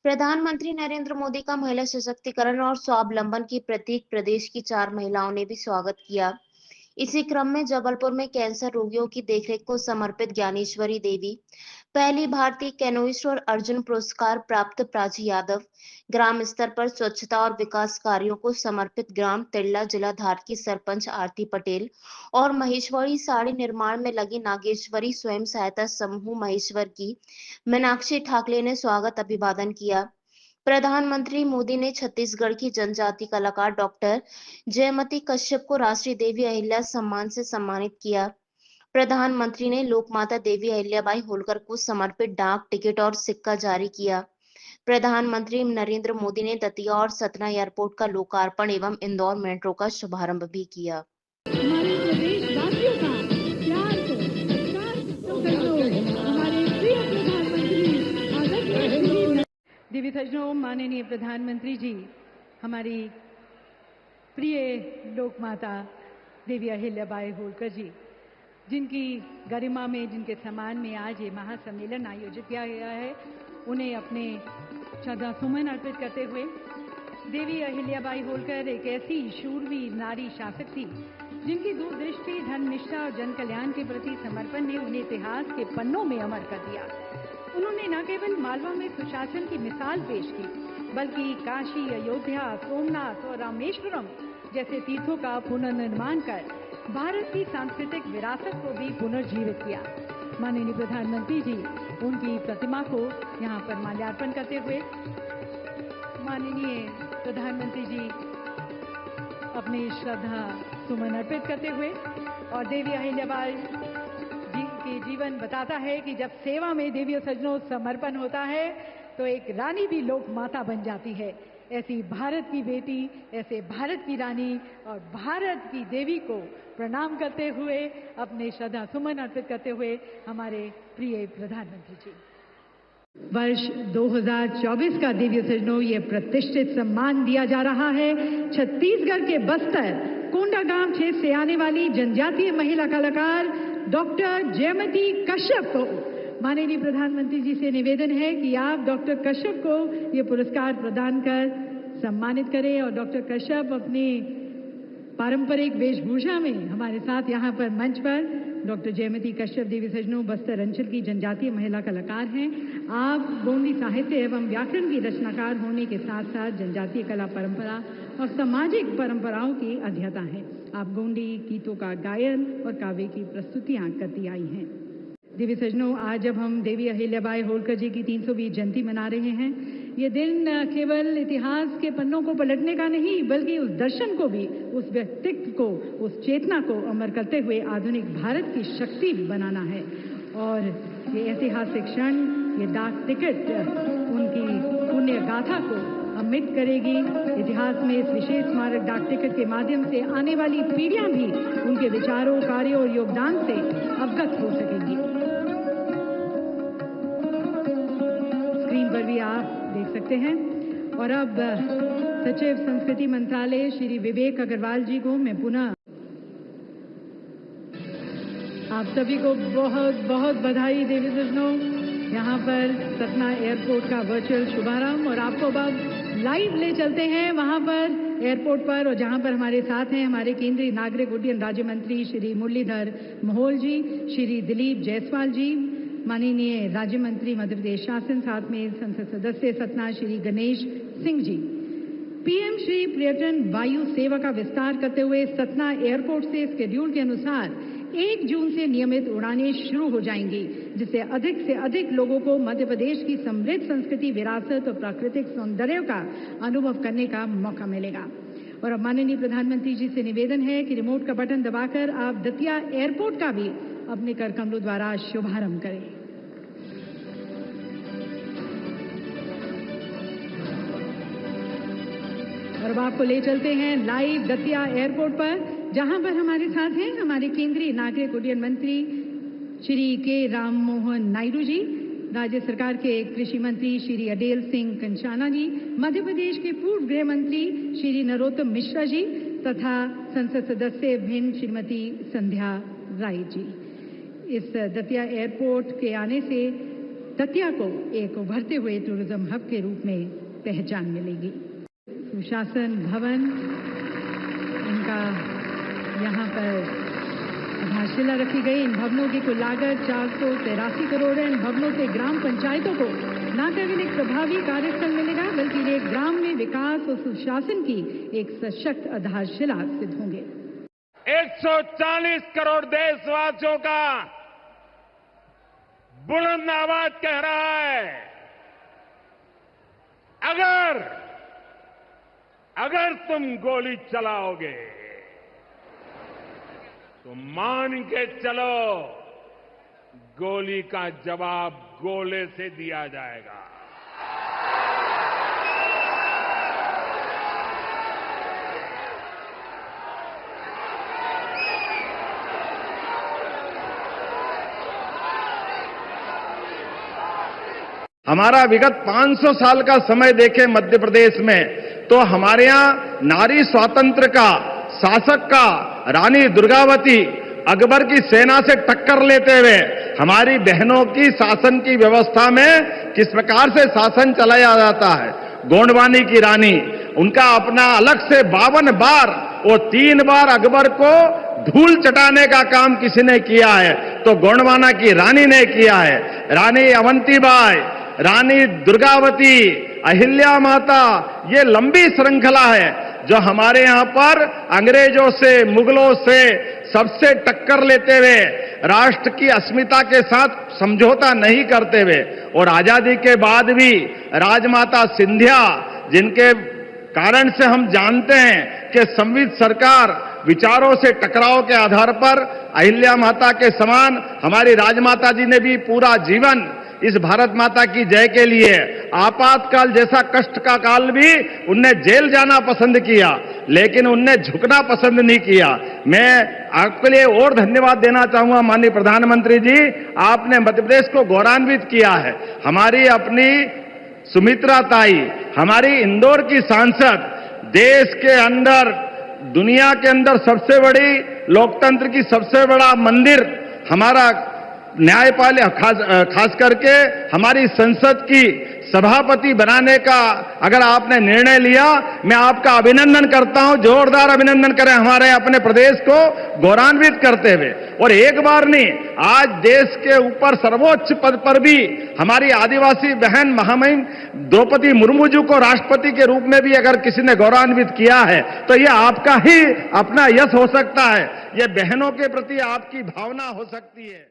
प्रधानमंत्री नरेंद्र मोदी का महिला सशक्तिकरण और स्वावलंबन की प्रतीक प्रदेश की 4 महिलाओं ने भी स्वागत किया। इसी क्रम में जबलपुर में कैंसर रोगियों की देखरेख को समर्पित ज्ञानेश्वरी देवी, पहली भारतीय कैनोइस्ट और अर्जुन पुरस्कार प्राप्त प्राची यादव, ग्राम स्तर पर स्वच्छता और विकास कार्यों को समर्पित ग्राम तिल्ला जिला धार की सरपंच आरती पटेल और महेश्वरी साड़ी निर्माण में लगी नागेश्वरी स्वयं सहायता समूह महेश्वर की मीनाक्षी ठाकरे ने स्वागत अभिवादन किया। प्रधानमंत्री मोदी ने छत्तीसगढ़ की जनजाति कलाकार डॉक्टर जयमती कश्यप को राष्ट्रीय देवी अहिल्या सम्मान से सम्मानित किया। प्रधानमंत्री ने लोकमाता देवी अहिल्याबाई होलकर को समर्पित डाक टिकट और सिक्का जारी किया। प्रधानमंत्री नरेंद्र मोदी ने दतिया और सतना एयरपोर्ट का लोकार्पण एवं इंदौर मेट्रो का शुभारंभ भी किया। हमारे प्रदेशवासियों का प्यार को सत्कार तो कर दो। हमारे प्रिय प्रधानमंत्री देवी सजनों, माननीय प्रधानमंत्री जी, हमारी प्रिय लोक माता देवी अहिल्याबाई होलकर जी, जिनकी गरिमा में, जिनके सम्मान में आज ये महासम्मेलन आयोजित किया गया है, उन्हें अपने श्रद्धा सुमन अर्पित करते हुए, देवी अहिल्याबाई होलकर एक ऐसी शूरवीर नारी शासक थी जिनकी दूरदृष्टि, धर्मनिष्ठा और जन कल्याण के प्रति समर्पण ने उन्हें इतिहास के पन्नों में अमर कर दिया। उन्होंने न केवल मालवा में सुशासन की मिसाल पेश की, बल्कि काशी, अयोध्या, सोमनाथ और रामेश्वरम जैसे तीर्थों का पुनर्निर्माण कर भारत की सांस्कृतिक विरासत को भी पुनर्जीवित किया। माननीय प्रधानमंत्री जी उनकी प्रतिमा को यहाँ पर माल्यार्पण करते हुए, माननीय प्रधानमंत्री जी अपनी श्रद्धा सुमन अर्पित करते हुए, और देवी अहिल्याबाई जी के जीवन बताता है कि जब सेवा में देवी सजनों समर्पण होता है तो एक रानी भी लोक माता बन जाती है। ऐसी भारत की बेटी, ऐसे भारत की रानी और भारत की देवी को प्रणाम करते हुए, अपने श्रद्धा सुमन अर्पित करते हुए हमारे प्रिय प्रधानमंत्री जी। वर्ष 2024 का देवी सजनों ये प्रतिष्ठित सम्मान दिया जा रहा है छत्तीसगढ़ के बस्तर कोंडागांव क्षेत्र से आने वाली जनजातीय महिला कलाकार डॉक्टर जयमती कश्यप को। माननीय प्रधानमंत्री जी से निवेदन है कि आप डॉक्टर कश्यप को ये पुरस्कार प्रदान कर सम्मानित करें, और डॉक्टर कश्यप अपनी पारंपरिक वेशभूषा में हमारे साथ यहाँ पर मंच पर डॉक्टर जयमती कश्यप देवी सजनों बस्तर अंचल की जनजातीय महिला कलाकार हैं। आप गोंडी साहित्य एवं व्याकरण की रचनाकार होने के साथ साथ जनजातीय कला परंपरा और सामाजिक परंपराओं की अध्येता हैं। आप गोंडी गीतों का गायन और काव्य की प्रस्तुतियां करती आई हैं। देवी सजनों, आज जब हम देवी अहिल्याबाई होलकर जी की 320 जयंती मना रहे हैं, ये दिन केवल इतिहास के पन्नों को पलटने का नहीं, बल्कि उस दर्शन को भी, उस व्यक्तित्व को, उस चेतना को अमर करते हुए आधुनिक भारत की शक्ति बनाना है। और ये ऐतिहासिक क्षण, ये डाक टिकट उनकी पुण्य गाथा को अमिट करेगी। इतिहास में इस विशेष स्मारक डाक टिकट के माध्यम से आने वाली पीढ़ियां भी उनके विचारों, कार्यों और योगदान से अवगत हो सकेंगी। स्क्रीन पर भी आप देख सकते हैं। और अब सचिव संस्कृति मंत्रालय श्री विवेक अग्रवाल जी को मैं पुनः आप सभी को बहुत बहुत बधाई। देवी सजनों, यहाँ पर सतना एयरपोर्ट का वर्चुअल शुभारंभ, और आपको अब लाइव ले चलते हैं वहाँ पर एयरपोर्ट पर, और जहाँ पर हमारे साथ हैं हमारे केंद्रीय नागरिक उड्डयन राज्य मंत्री श्री मुरलीधर मोहोल जी, श्री दिलीप जायसवाल जी, माननीय राज्य मंत्री मध्य प्रदेश शासन, साथ में संसद सदस्य सतना श्री गणेश सिंह जी। पीएम श्री पर्यटन वायु सेवा का विस्तार करते हुए सतना एयरपोर्ट से शेड्यूल के अनुसार 1 जून से नियमित उड़ानें शुरू हो जाएंगी, जिससे अधिक से अधिक लोगों को मध्य प्रदेश की समृद्ध संस्कृति, विरासत और प्राकृतिक सौंदर्य का अनुभव करने का मौका मिलेगा। और अब माननीय प्रधानमंत्री जी से निवेदन है कि रिमोट का बटन दबाकर आप दतिया एयरपोर्ट का भी अपने कर कमलों द्वारा शुभारंभ करें। और अब आपको ले चलते हैं लाइव दतिया एयरपोर्ट पर, जहां पर हमारे साथ हैं हमारे केंद्रीय नागरिक उड्डयन मंत्री श्री के राम मोहन नायडू जी, राज्य सरकार के कृषि मंत्री श्री अडेल सिंह कंचाना जी, मध्य प्रदेश के पूर्व गृह मंत्री श्री नरोत्तम मिश्रा जी तथा संसद सदस्य भिन्न श्रीमती संध्या राय जी। इस दतिया एयरपोर्ट के आने से दतिया को एक उभरते हुए टूरिज्म हब के रूप में पहचान मिलेगी। सुशासन भवन, इनका यहाँ पर आधारशिला रखी गई। इन भवनों की कुल लागत 483 करोड़ है। इन भवनों से ग्राम पंचायतों को न केवल एक प्रभावी कार्यस्थल मिलेगा, बल्कि ये ग्राम में विकास और सुशासन की एक सशक्त आधारशिला सिद्ध होंगे। 140 करोड़ देशवासियों का बुलंद आवाज कह रहा है, अगर तुम गोली चलाओगे तो मान के चलो, गोली का जवाब गोले से दिया जाएगा। हमारा विगत 500 साल का समय देखें मध्य प्रदेश में, तो हमारे यहां नारी स्वातंत्र का, शासक का, रानी दुर्गावती अकबर की सेना से टक्कर लेते हुए हमारी बहनों की शासन की व्यवस्था में किस प्रकार से शासन चलाया जाता है। गोंडवानी की रानी, उनका अपना अलग से 52 बार और 3 बार अकबर को धूल चटाने का काम किसी ने किया है तो गोंडवाना की रानी ने किया है। रानी अवंतीबाई, रानी दुर्गावती, अहिल्या माता, ये लंबी श्रृंखला है जो हमारे यहां पर अंग्रेजों से, मुगलों से सबसे टक्कर लेते हुए राष्ट्र की अस्मिता के साथ समझौता नहीं करते हुए, और आजादी के बाद भी राजमाता सिंधिया, जिनके कारण से हम जानते हैं कि संविध सरकार विचारों से टकराव के आधार पर अहिल्या माता के समान हमारी राजमाता जी ने भी पूरा जीवन इस भारत माता की जय के लिए, आपातकाल जैसा कष्ट का काल भी उनने जेल जाना पसंद किया, लेकिन उनने झुकना पसंद नहीं किया। मैं आपके लिए और धन्यवाद देना चाहूंगा माननीय प्रधानमंत्री जी, आपने मध्य प्रदेश को गौरवान्वित किया है। हमारी अपनी सुमित्रा ताई, हमारी इंदौर की सांसद, देश के अंदर, दुनिया के अंदर सबसे बड़ी लोकतंत्र की सबसे बड़ा मंदिर हमारा न्यायपालिका, खास करके हमारी संसद की सभापति बनाने का अगर आपने निर्णय लिया, मैं आपका अभिनंदन करता हूं। जोरदार अभिनंदन करें हमारे अपने प्रदेश को गौरवान्वित करते हुए। और एक बार नहीं, आज देश के ऊपर सर्वोच्च पद पर भी हमारी आदिवासी बहन महामहिम द्रौपदी मुर्मू जी को राष्ट्रपति के रूप में भी अगर किसी ने गौरवान्वित किया है तो यह आपका ही अपना यश हो सकता है। यह बहनों के प्रति आपकी भावना हो सकती है।